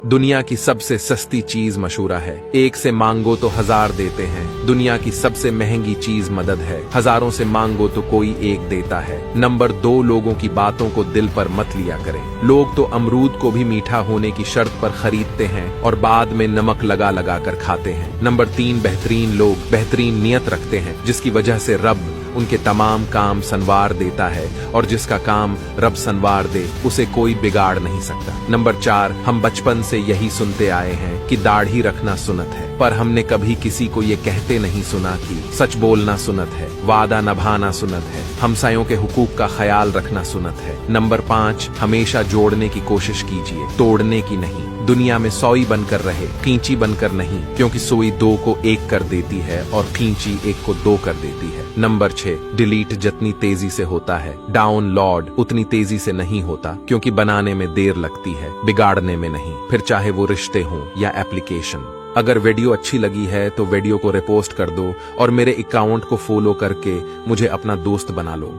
दुनिया की सबसे सस्ती चीज मशूरा है, एक से मांगो तो 1000 देते हैं। दुनिया की सबसे महंगी चीज मदद है, हजारों से मांगो तो कोई एक देता है। नंबर 2, लोगों की बातों को दिल पर मत लिया करें। लोग तो अमरूद को भी मीठा होने की शर्त पर खरीदते हैं और बाद में नमक लगा लगा कर खाते हैं। नंबर 3, बेहतरीन लोग बेहतरीन नियत रखते हैं, जिसकी वजह से रब उनके तमाम काम संवार देता है, और जिसका काम रब संवार दे उसे कोई बिगाड़ नहीं सकता। नंबर 4, हम बचपन से यही सुनते आए हैं कि दाढ़ी रखना सुन्नत है, पर हमने कभी किसी को ये कहते नहीं सुना कि सच बोलना सुन्नत है, वादा निभाना सुन्नत है, हमसायों के हुकूक का ख्याल रखना सुन्नत है। नंबर 5, हमेशा जोड़ने की कोशिश कीजिए, तोड़ने की नहीं। दुनिया में सोई बनकर रहे, खींची बनकर नहीं, क्योंकि सोई 2 को 1 कर देती है और खींची 1 को 2 कर देती है। नंबर 6, डिलीट जितनी तेजी से होता है, डाउनलोड उतनी तेजी से नहीं होता, क्योंकि बनाने में देर लगती है, बिगाड़ने में नहीं, फिर चाहे वो रिश्ते हों या एप्लीकेशन। अगर वीडियो अच्छी लगी है तो वीडियो को रिपोस्ट कर दो और मेरे अकाउंट को फॉलो करके मुझे अपना दोस्त बना लो।